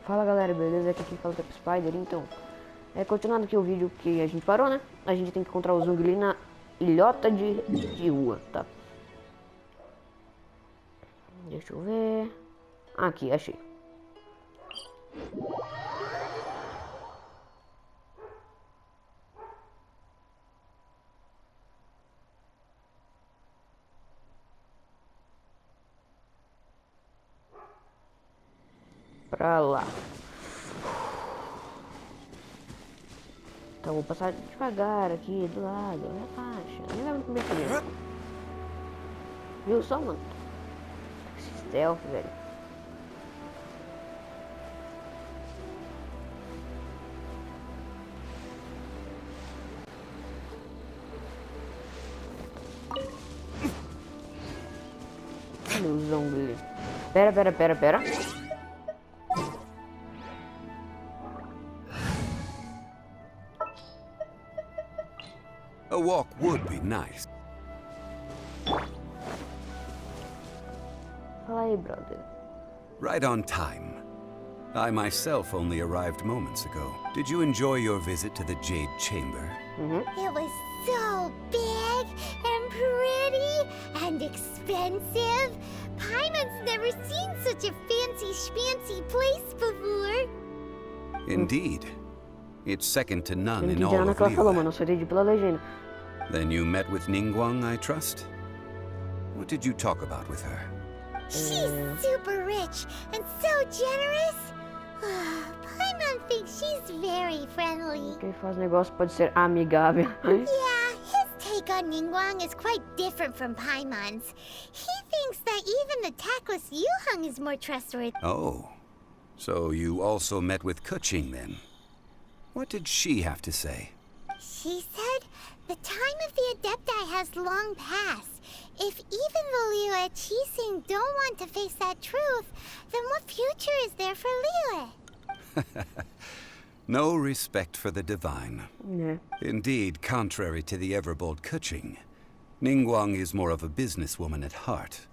Fala galera, beleza? Aqui quem fala é o Spider. Então, continuando aqui o vídeo que a gente parou, né? A gente tem que encontrar o Zung ali na ilhota de rua, tá? Deixa eu ver... Aqui, achei. Pra lá. Então vou passar devagar aqui do lado, relaxa, nem vai muito mexer. Viu só, mano? Esse stealth, velho. Cadê o zombie? Pera. A walk would be nice. Fala aí, brother. Right on time. I myself only arrived moments ago. Did you enjoy your visit to the Jade Chamber? It was so big and pretty and expensive. Paimon's never seen such a fancy schmancy place before. Indeed. It's second to none Eu não in entendi all nada of que ela falou, Liyue. mano. Eu só entendi pela legenda. Then you met with Ningguang, I trust? What did you talk about with her? She's super rich and so generous. Paimon thinks she's very friendly. Quem faz negócio pode ser amigável. Yeah, his take on Ningguang is quite different from Paimon's. He thinks that even the tactless Yuheng is more trustworthy. Oh. So you also met with Keqing then? What did she have to say? She said the time of the Adepti has long passed. If even the Liyue Qixing don't want to face that truth, then what future is there for Liyue? No respect for the divine. Yeah. Indeed, contrary to the ever-bold Keqing, Ningguang is more of a businesswoman at heart.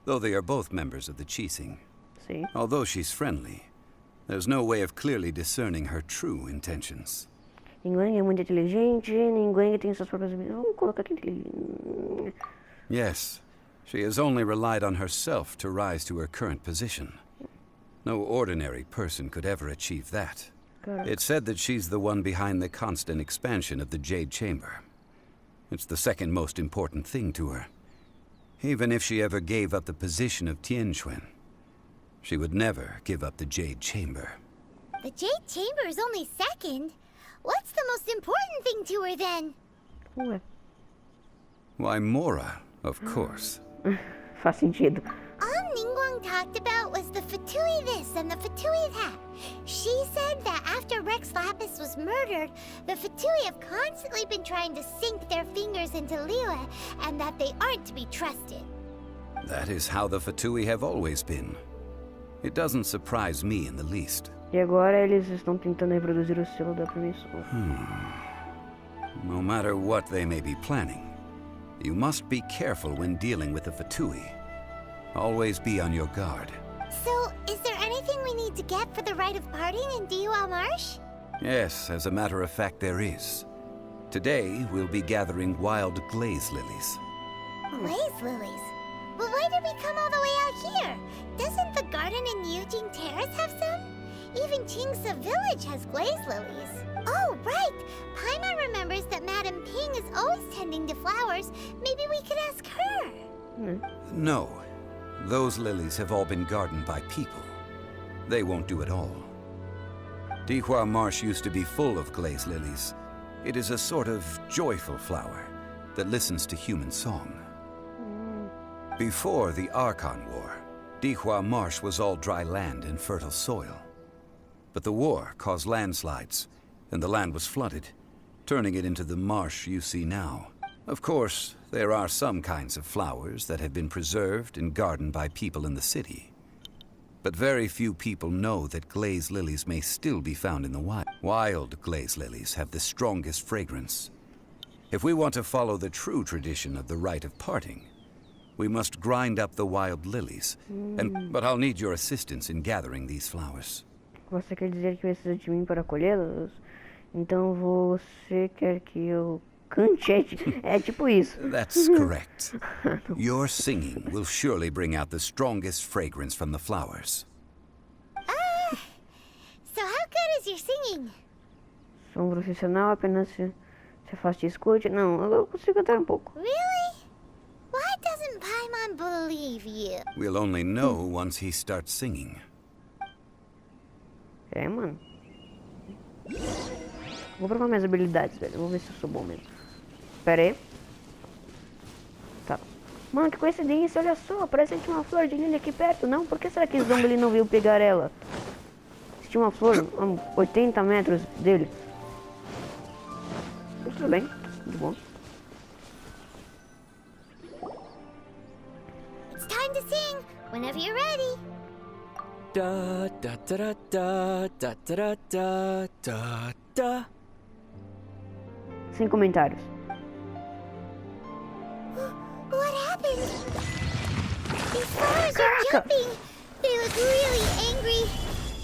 Though they are both members of the Qixing. Sim. Although she's friendly, there's no way of clearly discerning her true intentions. Ningguang é muito inteligente, Ningguang tem suas próprias... Vamos colocar aqui inteligente. Yes, she has only relied on herself to rise to her current position. No ordinary person could ever achieve that. Caraca. It's said that she's the one behind the constant expansion of the Jade Chamber. It's the second most important thing to her. Even if she ever gave up the position of Tianquan, she would never give up the Jade Chamber. The Jade Chamber is only second. What's the most important thing to her then? Ué, Why, Mora, of course. faz sentido. All Ningguang talked about was the Fatui this and the Fatui that. She said that after Rex Lapis was murdered, the Fatui have constantly been trying to sink their fingers into Liyue, and that they aren't to be trusted. That is how the Fatui have always been. It doesn't surprise me in the least. E agora eles estão tentando reproduzir o selo da permissão. No matter what they may be planning, you must be careful when dealing with the Fatui. Always be on your guard. So, is there anything we need to get for the rite of parting in Diwa Marsh? Yes, as a matter of fact, there is. Today, we'll be gathering wild glaze lilies. Glaze lilies? But why did we come all the way out here? Doesn't the garden in Yujing Terrace have some? Even Qingsa Village has glaze lilies. Oh, right! Paimon remembers that Madame Ping is always tending to flowers. Maybe we could ask her. No, those lilies have all been gardened by people. They won't do it all. Dihua Marsh used to be full of glaze lilies. It is a sort of joyful flower that listens to human song. Before the Archon War, Dihua Marsh was all dry land and fertile soil. But the war caused landslides, and the land was flooded, turning it into the marsh you see now. Of course, there are some kinds of flowers that have been preserved and gardened by people in the city. But very few people know that glaze lilies may still be found in the wild. Wild glaze lilies have the strongest fragrance. If we want to follow the true tradition of the rite of parting, we must grind up the wild lilies. But I'll need your assistance in gathering these flowers. Você quer dizer que precisa de mim para colhê-los? Então você quer que eu cante? É tipo isso. That's correct. Your singing will surely bring out the strongest fragrance from the flowers. So how good is your singing? Sou um profissional, apenas se afaste e escute. Não, eu consigo cantar um pouco. Really? Why doesn't Paimon believe you? We'll only know once he starts singing. É, mano. Vou provar minhas habilidades, velho. Vou ver se eu sou bom mesmo. Pera aí. Tá. Mano, que coincidência, olha só. Parece que tinha uma flor de lilha aqui perto, não? Por que será que esse Zombi não veio pegar ela? Se tinha uma flor a 80 metros dele. Tudo bem, muito bom. It's time to sing. Whenever you're ready. Da da da da da da da da da. Sem comentários. What happened? These flowers are jumping. They look really angry.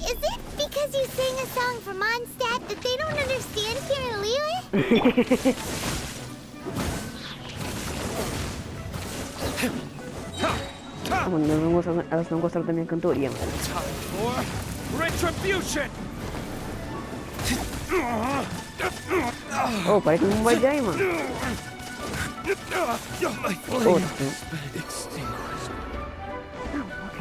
Is it because you sang a song for Mondstadt that they don't understand here in Liyue? Ah, mano, elas não gostaram da minha cantoria, mano. Time for retribution. Oh, parece que não vai dar aí, mano. My Oh, flame sim. extinguished. Não, ok.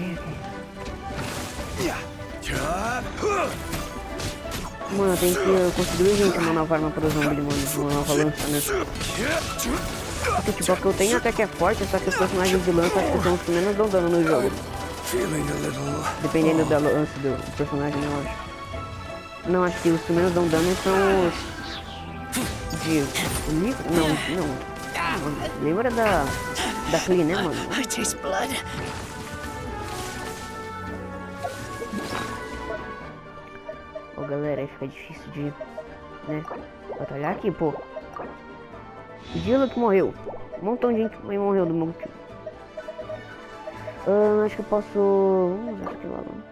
Mano, tem que construir, gente, uma nova arma para o Zombi, mano. Uma nova lança, né? Porque, tipo, a que eu tenho até que é forte, só que os personagens de lança acho que são os que menos dão dano no jogo. Dependendo da lança do personagem, eu acho. Não, acho que os que menos dão dano são os de... Não. Lembra da Clee, né, mano? I taste blood. Ô, galera, aí fica difícil de, né, batalhar aqui, pô. Dilo que morreu. Um montão de gente morreu do meu tio. Acho que eu posso... Vamos usar aqui lá, vamos.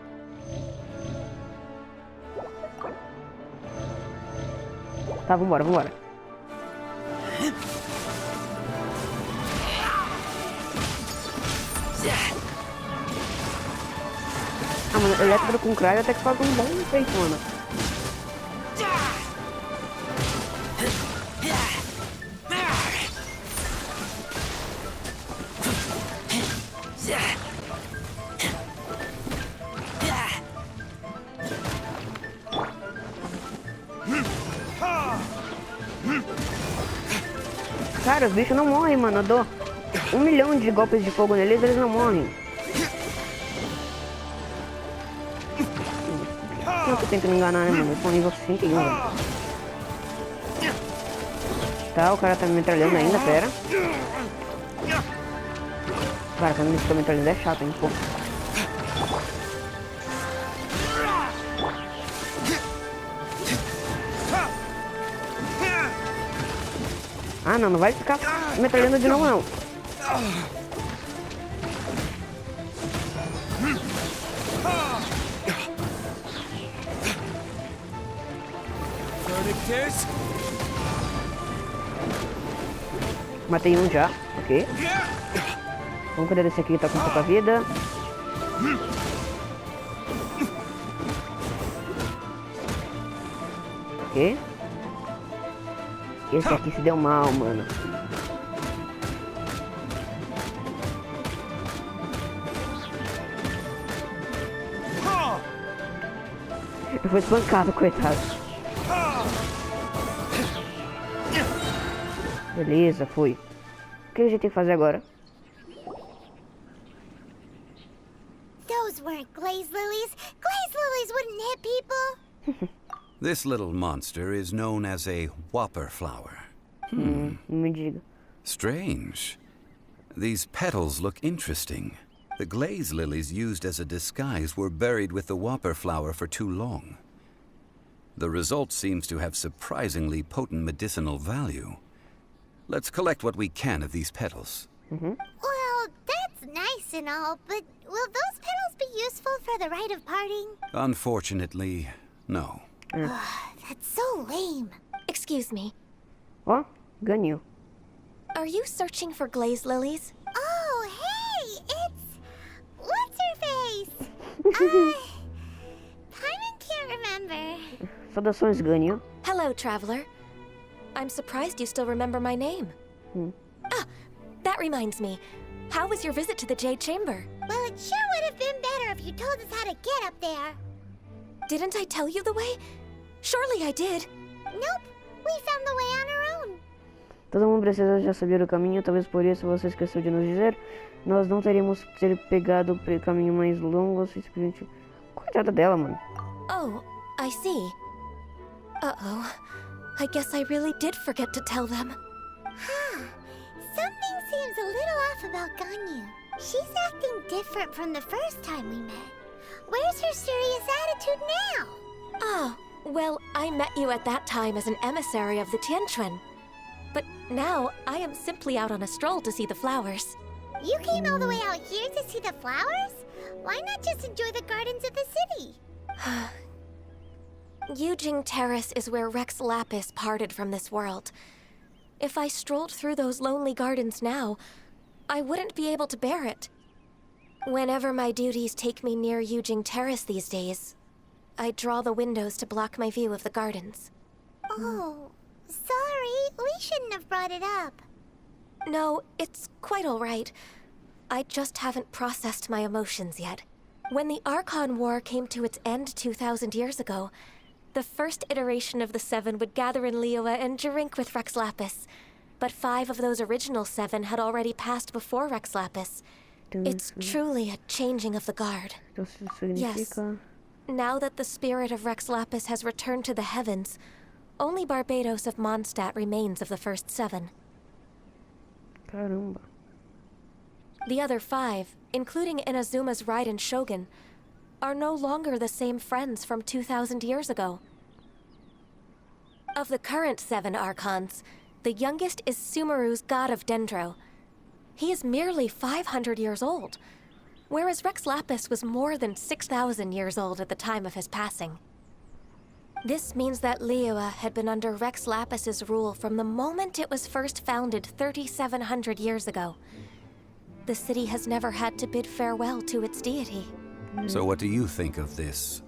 Tá, vambora. Ah, mano, elétrica com cryo até que faz um bom efeito, mano. Cara, os bichos não morrem, mano. Eu dou 1 milhão de golpes de fogo neles, eles não morrem. Não que eu tenho que me enganar, né, mano? Eu tô nível 61, velho. Tá, o cara tá me metralhando ainda, pera. Cara, quando ele fica metralhando é chato, hein, pô. Ah, não vai ficar metralhando de novo, não. Matei um já, ok. Vamos cuidar desse aqui que tá com pouca vida. Ok. Esse aqui se deu mal, mano. Eu fui espancado, coitado. Beleza, fui. O que a gente tem que fazer agora? Those weren't glaze lilies. Glaze lilies wouldn't hit people. This little monster is known as a whopper flower. Não me diga. Strange. These petals look interesting. The glaze lilies used as a disguise were buried with the whopper flower for too long. The result seems to have surprisingly potent medicinal value. Let's collect what we can of these petals. Well, that's nice and all, but will those petals be useful for the rite of parting? Unfortunately, no. That's so lame. Excuse me. Ó, ganhou. Are you searching for glaze lilies? Oh, hey, it's... What's her face? Paimon can't remember. Saudações, ganhou. Hello, traveler. I'm surprised you still remember my name. Ah, that reminds me. How was your visit to the Jade Chamber? Well, it sure would have been better if you told us how to get up there. Didn't I tell you the way? Surely I did. Nope, we found the way on our own. Todo mundo precisa já saber o caminho, talvez por isso você esqueceu de nos dizer. Nós não teríamos ter pegado o caminho mais longo, simplesmente... Coitada dela, mano. Oh, I see. Uh-oh. I guess I really did forget to tell them. Something seems a little off about Ganyu. She's acting different from the first time we met. Where's her serious attitude now? Ah, well, I met you at that time as an emissary of the Tianquan. But now, I am simply out on a stroll to see the flowers. You came all the way out here to see the flowers? Why not just enjoy the gardens of the city? Yujing Terrace is where Rex Lapis parted from this world. If I strolled through those lonely gardens now, I wouldn't be able to bear it. Whenever my duties take me near Yujing Terrace these days, I draw the windows to block my view of the gardens. Oh, sorry. We shouldn't have brought it up. No, it's quite all right. I just haven't processed my emotions yet. When the Archon War came to its end 2,000 years ago, the first iteration of the Seven would gather in Liyue and drink with Rex Lapis. But 5 of those original 7 had already passed before Rex Lapis. It's truly a changing of the guard. Yes. Now that the spirit of Rex Lapis has returned to the heavens, only Barbados of Mondstadt remains of the first 7. Caramba. The other 5, including Inazuma's Raiden Shogun, are no longer the same friends from 2,000 years ago. Of the current 7 Archons, the youngest is Sumeru's god of Dendro. He is merely 500 years old, whereas Rex Lapis was more than 6,000 years old at the time of his passing. This means that Liyue had been under Rex Lapis's rule from the moment it was first founded 3,700 years ago. The city has never had to bid farewell to its deity. So what do you think of this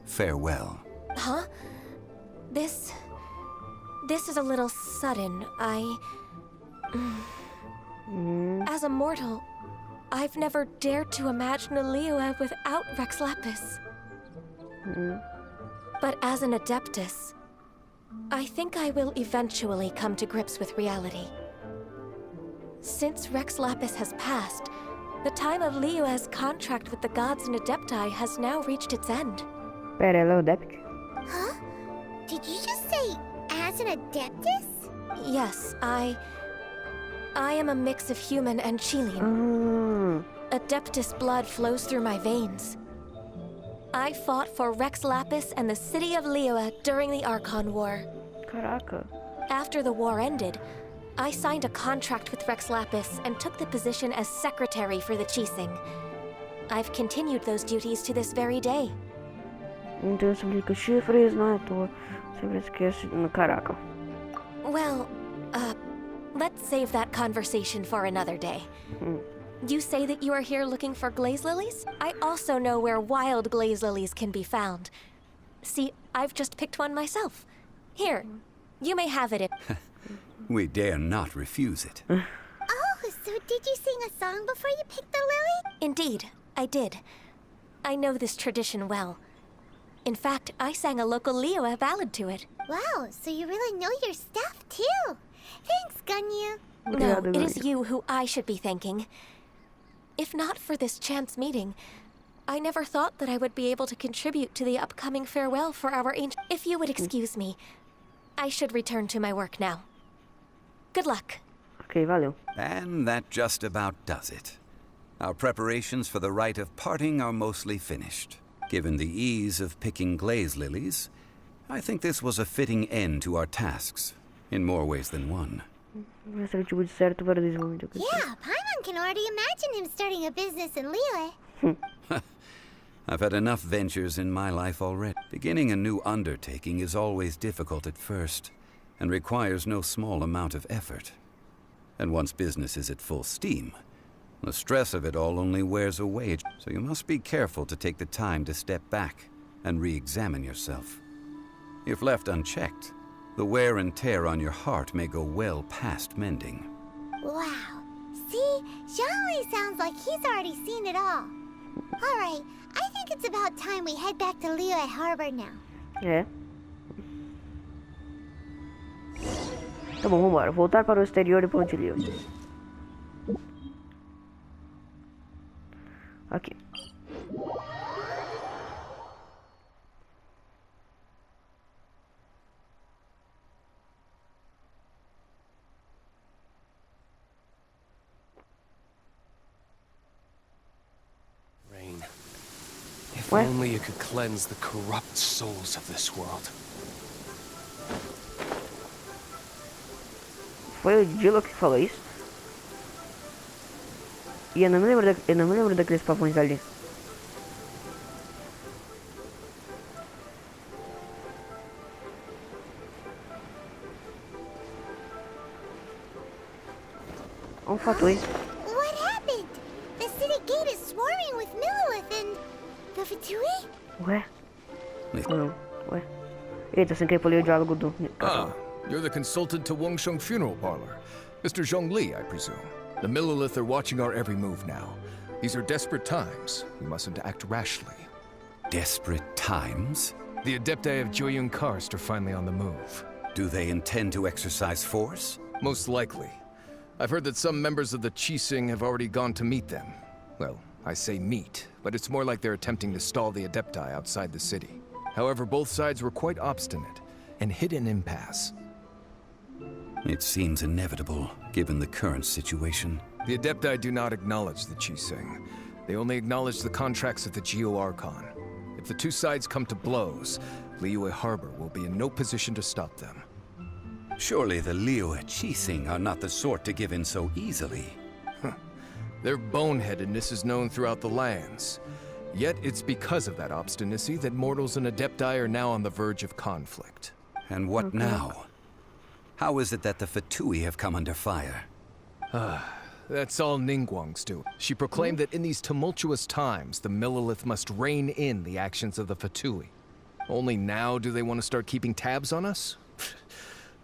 farewell? Huh? This is a little sudden. As a mortal, I've never dared to imagine a Liyue without Rex Lapis. But as an Adeptus, I think I will eventually come to grips with reality. Since Rex Lapis has passed, the time of Liyue's contract with the gods and Adepti has now reached its end. Pera, ela é o Adept? Huh? Did you just say, as an Adeptus? Yes, I am a mix of human and Chilean. Adeptus blood flows through my veins. I fought for Rex Lapis and the city of Liyue during the Archon War. Caraca. After the war ended, I signed a contract with Rex Lapis and took the position as secretary for the Qixing. I've continued those duties to this very day. Então simplifica chifres, não é à toa. Sempre esquece. Caraca. Well, let's save that conversation for another day. You say that you are here looking for glaze lilies? I also know where wild glaze lilies can be found. See, I've just picked one myself. Here, you may have it. We dare not refuse it. Oh, so did you sing a song before you picked the lily? Indeed, I did. I know this tradition well. In fact, I sang a local Liyue ballad to it. Wow, so you really know your stuff, too. Thanks, Ganyu. No, it is you who I should be thanking. If not for this chance meeting, I never thought that I would be able to contribute to the upcoming farewell for our ancient... If you would excuse me, I should return to my work now. Good luck. Ok, valeu. And that just about does it. Our preparations for the rite of parting are mostly finished. Given the ease of picking glaze lilies, I think this was a fitting end to our tasks, in more ways than one. Esse é o tipo de certo para o desenvolvimento. Yeah, Paimon can already imagine him starting a business in Liyue. I've had enough ventures in my life already. Beginning a new undertaking is always difficult at first, and requires no small amount of effort. And once business is at full steam, the stress of it all only wears away, so you must be careful to take the time to step back and re-examine yourself. If left unchecked, the wear and tear on your heart may go well past mending. Wow. See? Zhongli sounds like he's already seen it all. Alright, I think it's about time we head back to Liyue Harbor now. É. Tá bom, vambora. Voltar para o exterior e ponte livre. Aqui. Rain. If What? only you could cleanse the corrupt souls of this world. Foi o Dilo que falou isso? E eu não me lembro daqueles pavões ali. Um fatui. What happened? The city gate is swarming with Millilith and... the Fatui? Ué? Não, ué. Eita, sem querer pulei o diálogo do... Ah, you're the consultant to Wangsheng Funeral Parlor. Mr. Zhongli, I presume. The Millilith are watching our every move now. These are desperate times. We mustn't act rashly. Desperate times? The Adepti of Joyun Karst are finally on the move. Do they intend to exercise force? Most likely. I've heard that some members of the Qixing have already gone to meet them. Well, I say meet, but it's more like they're attempting to stall the Adepti outside the city. However, both sides were quite obstinate and hit an impasse. It seems inevitable, given the current situation. The Adepti do not acknowledge the Qixing. They only acknowledge the contracts of the Geo-Archon. If the two sides come to blows, Liyue Harbor will be in no position to stop them. Surely the Liyue Qixing are not the sort to give in so easily. Their boneheadedness is known throughout the lands. Yet it's because of that obstinacy that mortals and Adepti are now on the verge of conflict. And what now? How is it that the Fatui have come under fire? That's all Ningguang's doing. She proclaimed that in these tumultuous times, the Millilith must rein in the actions of the Fatui. Only now do they want to start keeping tabs on us?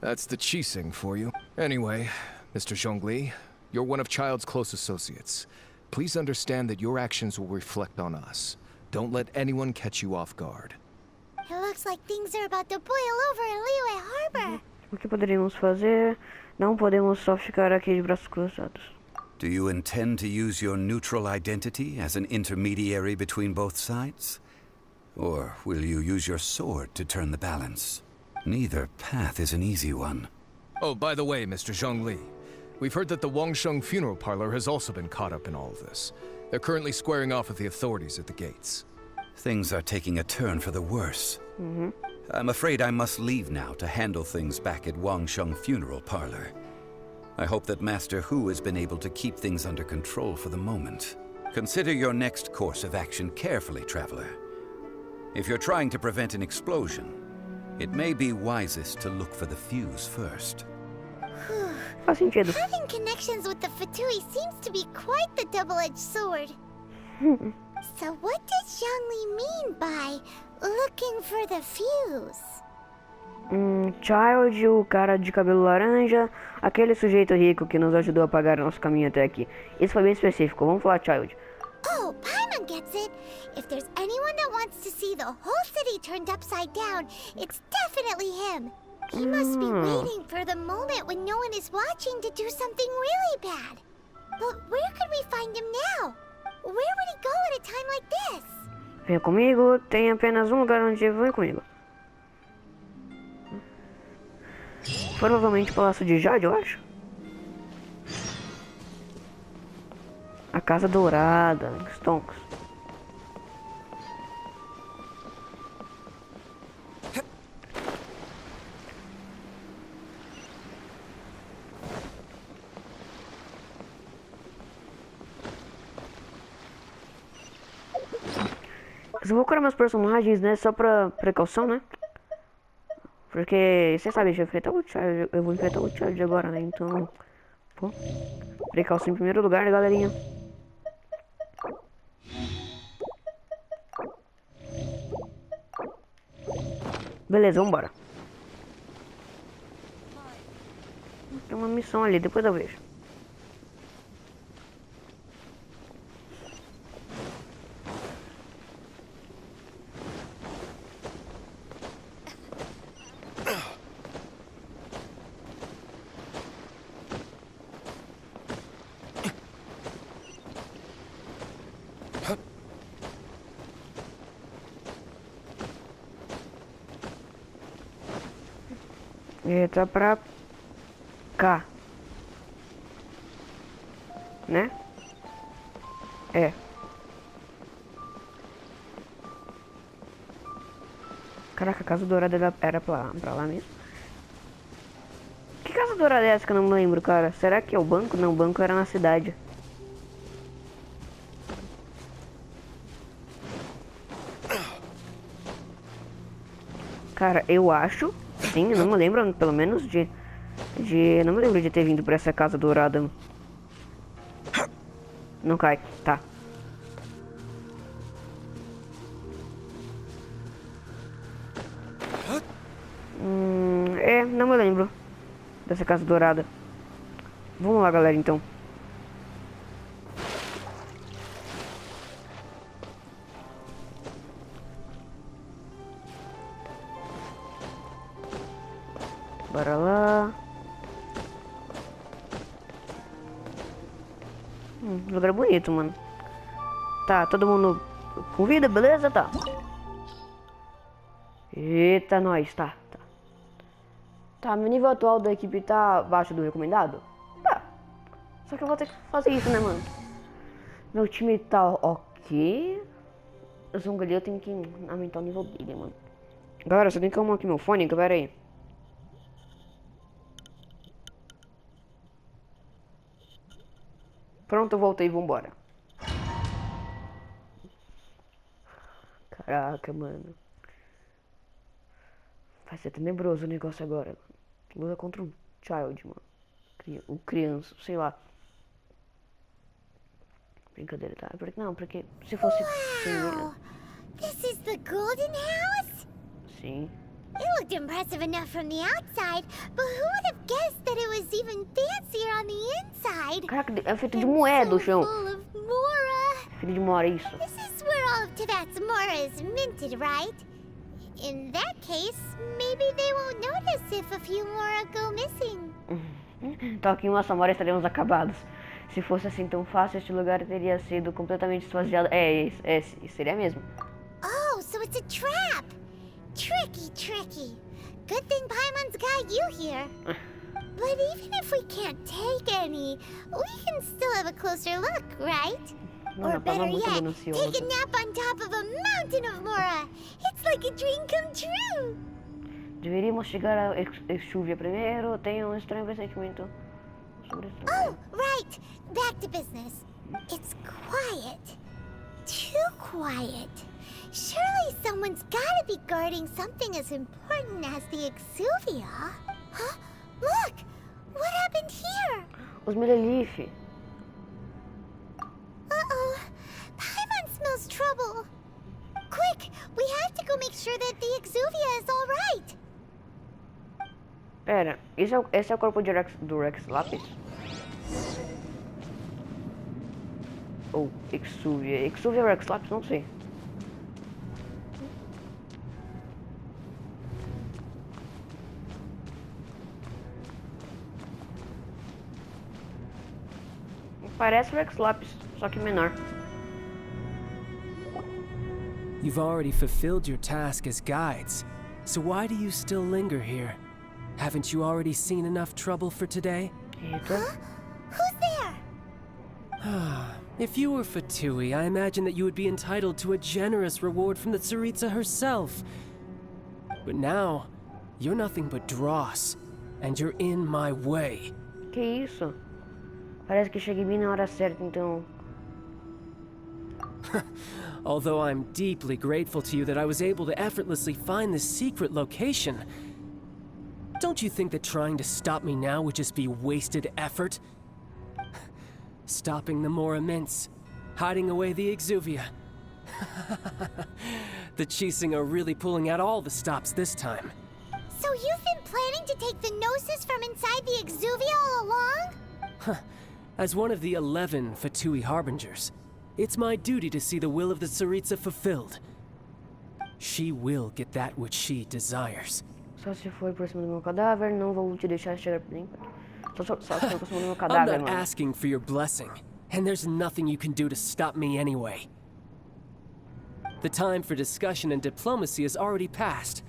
That's the Qixing for you. Anyway, Mr. Zhongli, you're one of Child's close associates. Please understand that your actions will reflect on us. Don't let anyone catch you off guard. It looks like things are about to boil over in Liyue Harbor. O que poderíamos fazer? Não podemos só ficar aqui de braços cruzados. Do you intend to use your neutral identity as an intermediary between both sides? Or will you use your sword to turn the balance? Neither path is an easy one. Oh, by the way, Mr. Zhongli, we've heard that the Wangsheng Funeral Parlor has also been caught up in all of this. They're currently squaring off with the authorities at the gates. Things are taking a turn for the worse. I'm afraid I must leave now to handle things back at Wangsheng Funeral Parlor. I hope that Master Hu has been able to keep things under control for the moment. Consider your next course of action carefully, Traveler. If you're trying to prevent an explosion, it may be wisest to look for the fuse first. Faz sentido. Having connections with the Fatui seems to be quite the double-edged sword. So what does Zhongli mean by looking for the fuse? Child, o cara de cabelo laranja, aquele sujeito rico que nos ajudou a pagar nosso caminho até aqui. Isso foi bem específico. Vamos falar Child. Oh, Paimon gets it. If there's anyone that wants to see the whole city turned upside down, it's definitely him. He must be waiting for the moment when no one is watching to do something really bad. But where could we find him now? Where would he go at a time like this? Venha comigo, tem apenas um lugar onde vem comigo. Provavelmente o Palácio de Jade, eu acho. A Casa Dourada, Stonks. Eu vou curar meus personagens, né? Só pra precaução, né? Porque, você sabe, eu vou enfrentar o Childe agora, né? Então, pô, precaução em primeiro lugar, galerinha. Beleza, vambora. Tem uma missão ali, depois eu vejo. Tá pra cá, né? É. Caraca, a Casa Dourada era pra lá mesmo. Que Casa Dourada é essa que eu não me lembro, cara? Será que é o banco? Não, o banco era na cidade. Cara, eu acho, sim, eu não me lembro, pelo menos eu não me lembro de ter vindo pra essa Casa Dourada. Não cai, tá. Não me lembro dessa Casa Dourada. Vamos lá, galera, então. Bora lá. Lugar bonito, mano. Tá, todo mundo com vida, beleza? Tá. Eita, nós, tá. Tá, meu nível atual da equipe tá abaixo do recomendado? Tá. Só que eu vou ter que fazer isso, né, mano? Meu time tá ok. O Zongali eu tenho que aumentar o nível dele, mano. Galera, só tem que arrumar aqui meu fone, galera aí. Pronto, eu voltei, vambora. Caraca, mano. Vai ser tenebroso o negócio agora. Luta contra o Childe, mano. O criança, sei lá. Brincadeira, tá? Não, porque se fosse... Wow! This is the Golden House? Sim. It looked impressive enough from the outside, but who would have guessed that it was even fancier on the inside? Caraca, é feito de moeda o chão. Full of Mora. Feito de mora, isso. This is where all of Tibet's Mora is minted, right? In that case, maybe they won't notice if a few Mora go missing. Então aqui em Massamora estaríamos acabados. Se fosse assim tão fácil, este lugar teria sido completamente esvaziado. Seria mesmo. Oh, so it's a trap. Tricky. Good thing Paimon's got you here. But even if we can't take any, we can still have a closer look, right? Mano, Or better muito yet, ganancioso. take a nap on top of a mountain of Mora. It's like a dream come true. Deveríamos chegar a Exúvia primeiro. Tenho um estranho pressentimento sobre isso. Oh, right. Back to business. It's quiet. Too quiet. Surely someone's gotta be guarding something as important as the Exuvia. Huh? Look! What happened here? Os Melelife. Uh-oh. Paimon smells trouble. Quick! We have to go make sure that the Exuvia is all right. Pera, esse é o corpo do Rex Lapis? Ou Exúvia? Exúvia ou Rex Lapis? Não sei. Parece o Rex Lapis, só que menor. You've already fulfilled your task as guides, so why do you still linger here? Haven't you already seen enough trouble for today? Eita. Who's there? If you were Fatui, I imagine that you would be entitled to a generous reward from the Tsaritsa herself. But now, you're nothing but dross, and you're in my way. Que isso? Parece que cheguei bem na hora certa, então. Although I'm deeply grateful to you that I was able to effortlessly find this secret location, don't you think that trying to stop me now would just be wasted effort? Stopping the more immense, hiding away the Exuvia. The Chising are really pulling out all the stops this time. So you've been planning to take the Gnosis from inside the Exuvia all along? As one of the 11 Fatui Harbingers, it's my duty to see the will of the Tsaritsa fulfilled. She will get that which she desires. Só se for por cima do meu cadáver, não vou te deixar chegar nem só se for por cima do meu I'm cadáver, not mano. asking for your blessing, and there's nothing you can do to stop me anyway. The time for discussion and diplomacy has already passed.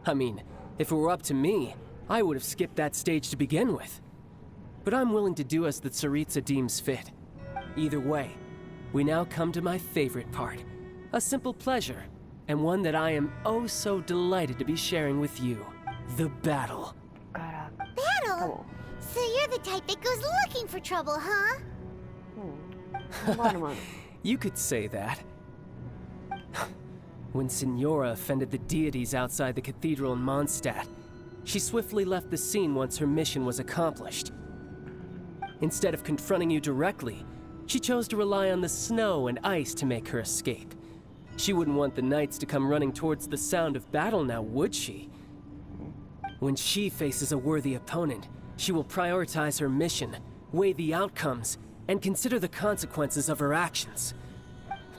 I mean, if it were up to me, I would have skipped that stage to begin with. But I'm willing to do as the Tsaritsa deems fit. Either way, we now come to my favorite part. A simple pleasure, and one that I am oh so delighted to be sharing with you. The battle. Caraca. Tá Battle? bom. So you're the type that goes looking for trouble, huh? Vambora, mano. You could say that. When Signora offended the deities outside the cathedral in Mondstadt, she swiftly left the scene once her mission was accomplished. Instead of confronting you directly, she chose to rely on the snow and ice to make her escape. She wouldn't want the knights to come running towards the sound of battle now, would she? When she faces a worthy opponent, she will prioritize her mission, weigh the outcomes, and consider the consequences of her actions.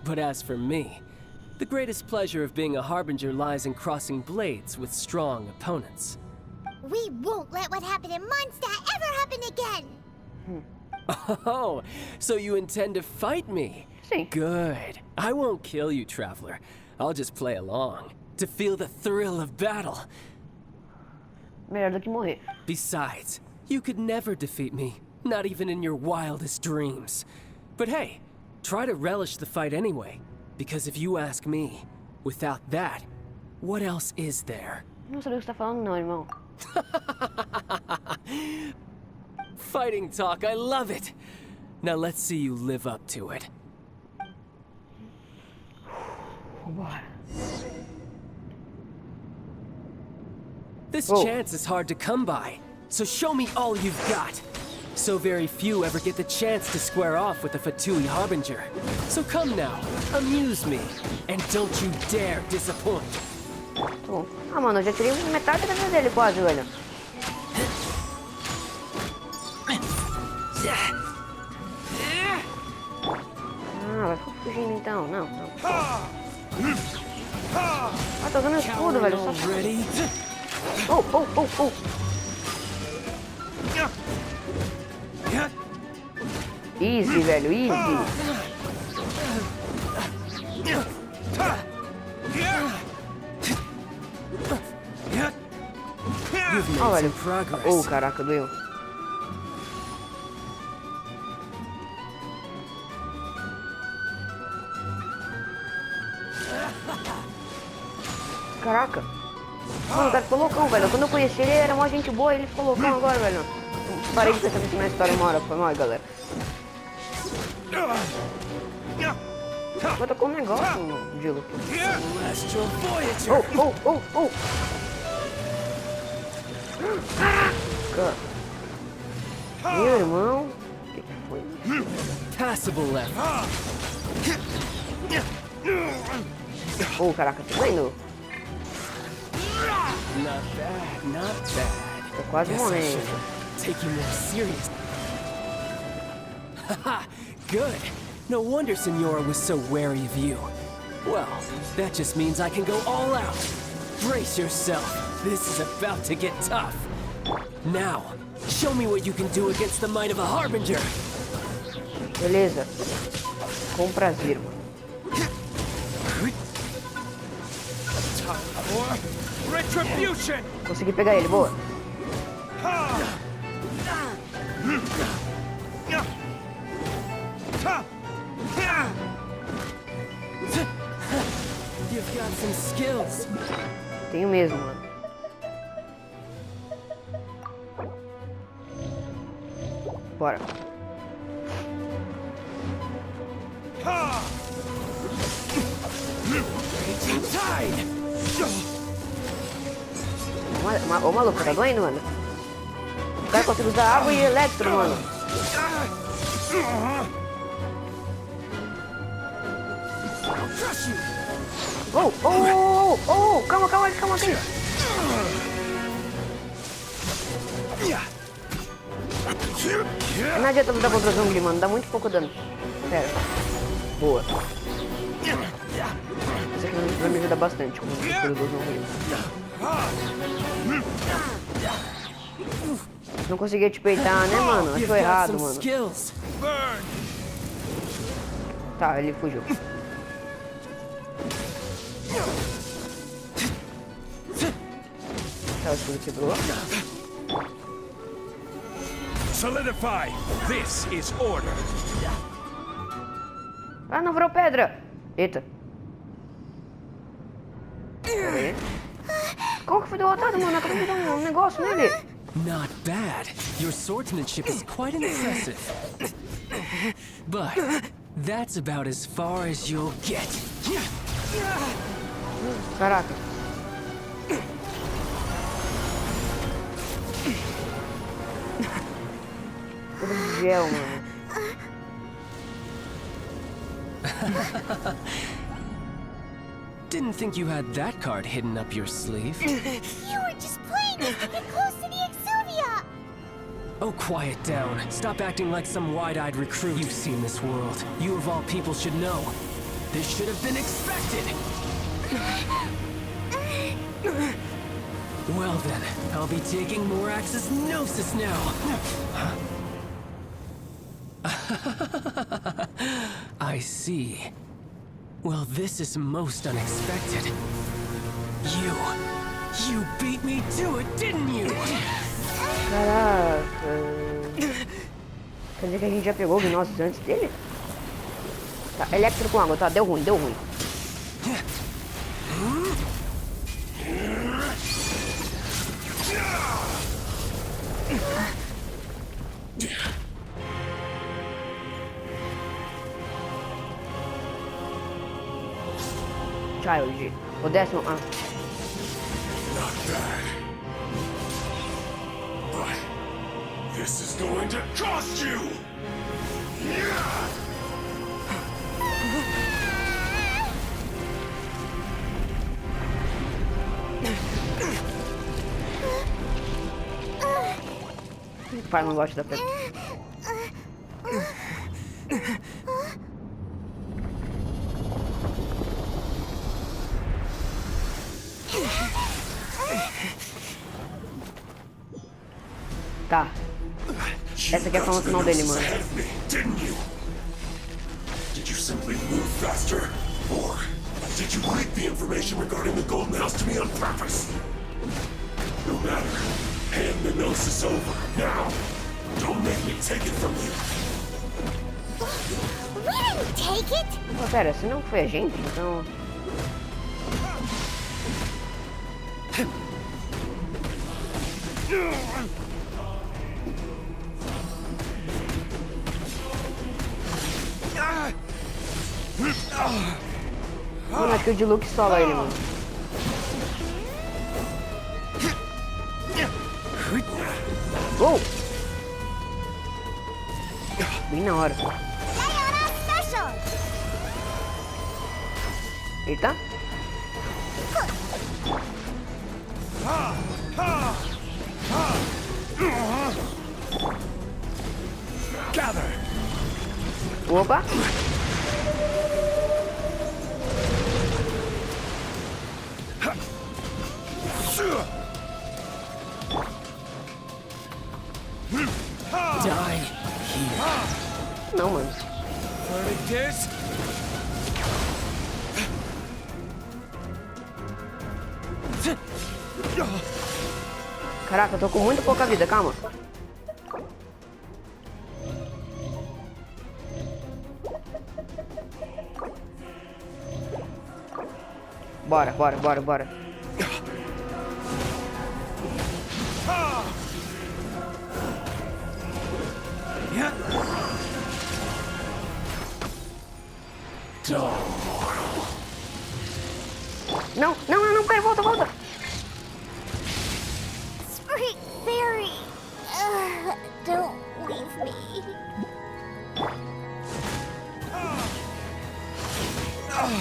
But as for me, the greatest pleasure of being a Harbinger lies in crossing blades with strong opponents. We won't let what happened in Mondstadt ever happen again! Oh, so you intend to fight me? Sim. Good. I won't kill you, Traveler. I'll just play along, to feel the thrill of battle. Melhor do que morrer. Besides, you could never defeat me, not even in your wildest dreams. But hey, try to relish the fight anyway, because if you ask me, without that, what else is there? Não sei o que você tá falando, não, irmão. Fighting talk, I love it! Now let's see you live up to it. Vambora. This Oh. chance is hard to come by, so show me all you've got. So very few ever get the chance to square off with a Fatui Harbinger. So come now, amuse me, and don't you dare disappoint. Tá bom. Ah, mano, eu já tirei metade da vida dele quase, velho. Ah, vai ficar fugindo então. Não, não. Ah, tá usando escudo, velho. Só... Ready? Oh, oh, oh, oh. Easy, velho, easy. You've made Oh, velho. some progress. Oh, caraca, doeu. Caraca. Mano, o cara ficou loucão, velho. Quando eu conheci ele, era uma gente boa e ele ficou loucão agora, velho. Parei de pensar nisso na história uma hora. Foi mal, galera. Vai tocar um negócio, Dilo. Celestial Voyager. Oh, oh, oh, oh. Caraca. Meu irmão. O que foi? Passable effort. Oh, caraca, tá vendo? Not bad, not bad. Tô quase Guess I morrendo. should take you more serious. Haha, good. No wonder Signora was so wary of you. Well, that just means I can go all out. Brace yourself. This is about to get tough. Now, show me what you can do against the might of a Harbinger. Beleza. Com prazer, mano. Retribution! Consegui pegar ele, boa. You've got some skills. Tenho mesmo, mano. Bora. Ô, maluco, tá doendo, mano? O cara consegue usar água e eletro, mano. Calma aqui. Não adianta lutar contra o zumbi, mano. Dá muito pouco dano. Pera. Boa. Isso aqui vai me ajudar bastante com o escudo do zumbi. Não conseguia te peitar, né, mano? Achou errado, mano. Tá, ele fugiu. Tá, o escudo quebrou. Solidify. This is order. Ah, não virou pedra. Eita. Pera aí. Como que foi derrotado, mano? Acabei de dar um negócio nele. Not bad. Your swordsmanship is quite impressive. But that's about as far as you'll get. Caraca. Tudo de gel, mano. Didn't think you had that card hidden up your sleeve. You were just playing us to get close to the Exuvia! Oh, quiet down. Stop acting like some wide-eyed recruit. You've seen this world. You of all people should know. This should have been expected. Well then, I'll be taking Morax's Gnosis now. I see. Well, this is most unexpected. You beat me to it, didn't you? Caraca. Quer dizer que a gente já pegou o Gnosis antes dele? Tá, elétrico com água, tá, deu ruim. Childe, o 10º. Ah. Not bad. But this is going to cost you! O pai não gosta da pedra. Tá. Essa aqui é a forma final dele, mano. Didn't you? Did you simply move faster? Or did you leak the information regarding the Golden House to me on purpose? No matter. Hand the Gnosis over, now. Don't make me take it from you. We didn't take it! Oh, pera, se não foi a gente, então... Mano, acho que o de Luke sola ele, mano. Gol! Bem na hora. Eita. Gather. Opa. Die here. Não, mano. Learning this? Caraca, eu tô com muito pouca vida, calma. Bora. Não, pera, volta.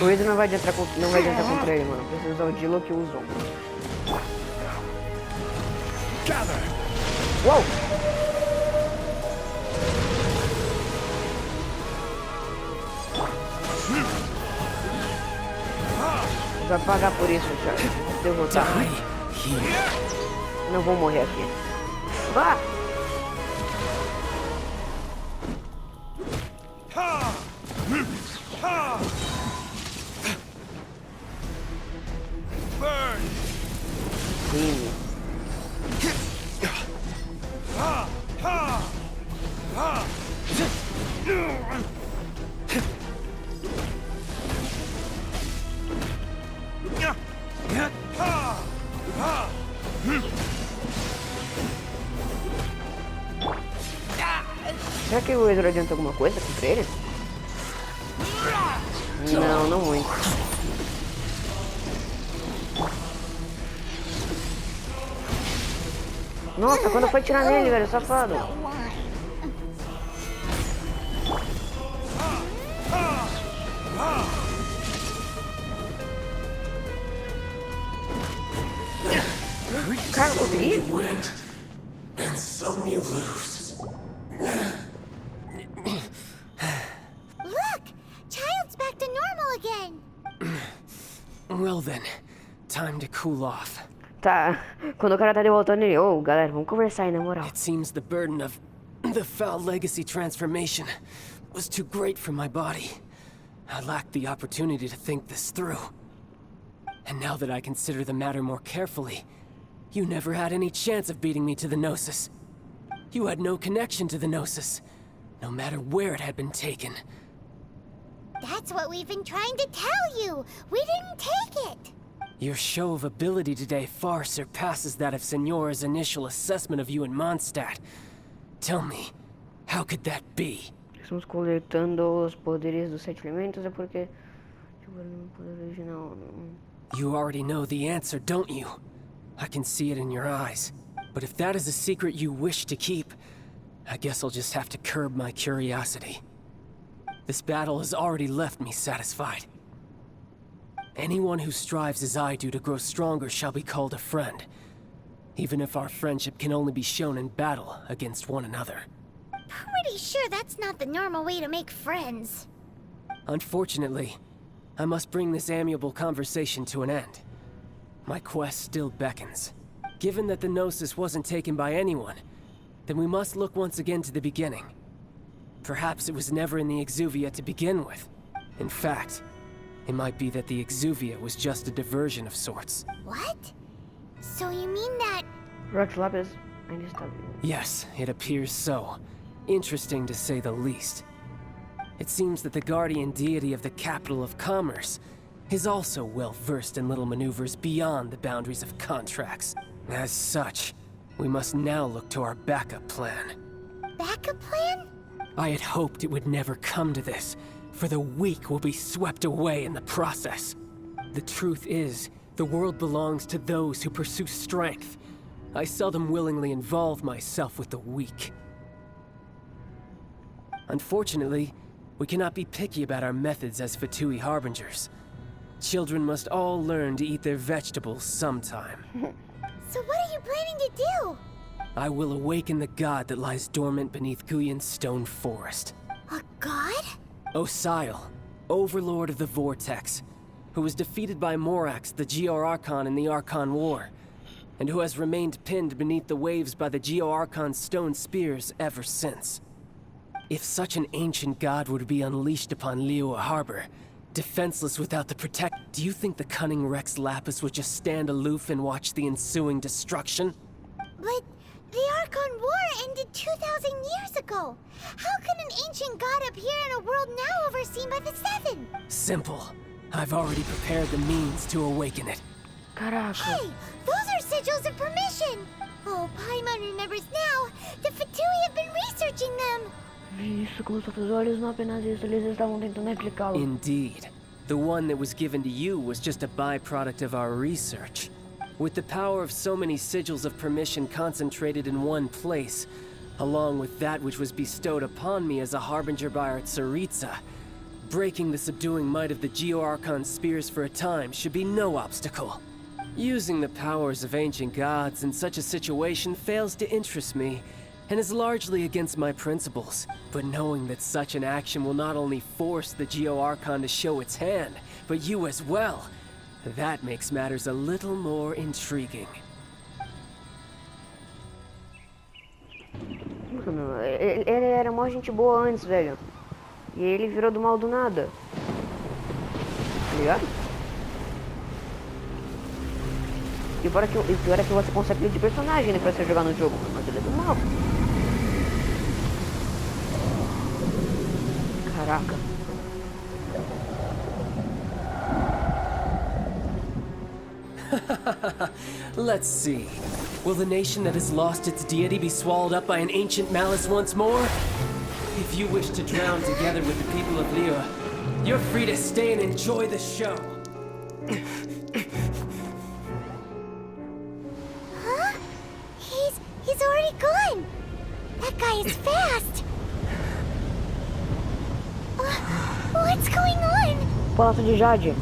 O Idro não vai adiantar contra ele, mano. Precisa usar o Dilo que usou. Gather! Uou! Vai pagar por isso, Charles. Se eu voltar. Não vou morrer aqui. Ah! Sim. Será que o Ezra adianta alguma coisa contra ele? Não, não muito. Nossa, quando foi tirar nele, velho, safado. Cara, consegui? And some you lose. Look! Child's back to normal again! Well then, time to cool off. Tá, quando o cara tá de voltando ele, ô, galera, vamos conversar aí, na moral. It seems the burden of the foul legacy transformation was too great for my body. I lacked the opportunity to think this through. And now that I consider the matter more carefully, you never had any chance of beating me to the Gnosis. You had no connection to the Gnosis, no matter where it had been taken. That's what we've been trying to tell you! We didn't take it! Your show of ability today far surpasses that of Signora's initial assessment of you in Mondstadt. Tell me, how could that be? Estamos coletando os poderes dos 7 elementos, é porque... You already know the answer, don't you? I can see it in your eyes. But if that is a secret you wish to keep, I guess I'll just have to curb my curiosity. This battle has already left me satisfied. Anyone who strives as I do to grow stronger shall be called a friend, even if our friendship can only be shown in battle against one another. Pretty sure that's not the normal way to make friends. Unfortunately, I must bring this amiable conversation to an end. My quest still beckons. Given that the Gnosis wasn't taken by anyone, then we must look once again to the beginning. Perhaps it was never in the Exuvia to begin with. In fact, it might be that the Exuvia was just a diversion of sorts. What? So you mean that... Rex Lapis ainda está vivo. Yes, it appears so. Interesting to say the least. It seems that the guardian deity of the capital of commerce is also well versed in little maneuvers beyond the boundaries of contracts. As such, we must now look to our backup plan. Backup plan? I had hoped it would never come to this, for the weak will be swept away in the process. The truth is, the world belongs to those who pursue strength. I seldom willingly involve myself with the weak. Unfortunately, we cannot be picky about our methods as Fatui Harbingers. Children must all learn to eat their vegetables sometime. So what are you planning to do? I will awaken the god that lies dormant beneath Guyon's stone forest. A god? Osial, overlord of the Vortex, who was defeated by Morax, the Geo-Archon in the Archon War, and who has remained pinned beneath the waves by the Geo-Archon's stone spears ever since. If such an ancient god were to be unleashed upon Liyue Harbor, defenseless without the do you think the cunning Rex Lapis would just stand aloof and watch the ensuing destruction? But the Archon War ended 2,000 years ago. How can an ancient god appear in a world now overseen by the Seven? Simple. I've already prepared the means to awaken it. Caraca. Hey, those are sigils of permission. Oh, Paimon remembers now. The Fatui have been researching them. Isso, com os outros olhos, não apenas isso, eles estavam tentando replicá-lo. Indeed. The one that was given to you was just a byproduct of our research. With the power of so many sigils of permission concentrated in one place, along with that which was bestowed upon me as a harbinger by our Tsaritsa, breaking the subduing might of the Geo-Archon spears for a time should be no obstacle. Using the powers of ancient gods in such a situation fails to interest me, and is largely against my principles. But knowing that such an action will not only force the Geo-Archon to show its hand, but you as well, that makes matters a little more intriguing. Mano, ele era mó gente boa antes, velho. E ele virou do mal do nada. Tá ligado? E o pior é que você consegue ir de personagem, né, pra você jogar no jogo. Mas ele é do mal. Caraca. Let's see. Will the nation that has lost its deity be swallowed up by an ancient malice once more? If you wish to drown together with the people of Liyue, you're free to stay and enjoy the show. Huh? He's already gone. That guy is fast. What's going on? Palácio de Jade.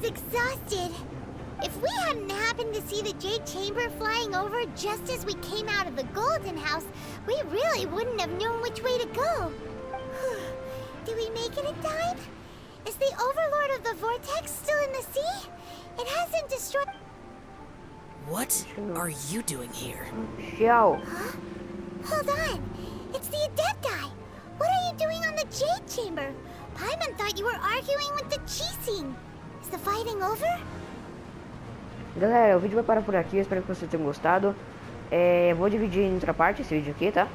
Exhausted. If we hadn't happened to see the Jade Chamber flying over just as we came out of the Golden House, we really wouldn't have known which way to go. Did we make it in time? Is the Overlord of the Vortex still in the sea? It hasn't destroyed... What are you doing here? Xiao. Huh? Hold on. It's the Adept guy. What are you doing on the Jade Chamber? Paimon thought you were arguing with the Chising. Is the fighting over? Galera, o vídeo vai parar por aqui. Eu espero que vocês tenham gostado. Vou dividir em outra parte esse vídeo aqui, tá?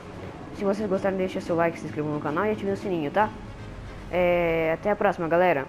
Se vocês gostaram, deixa seu like, se inscreva no canal e ative o sininho, tá? Até a próxima, galera.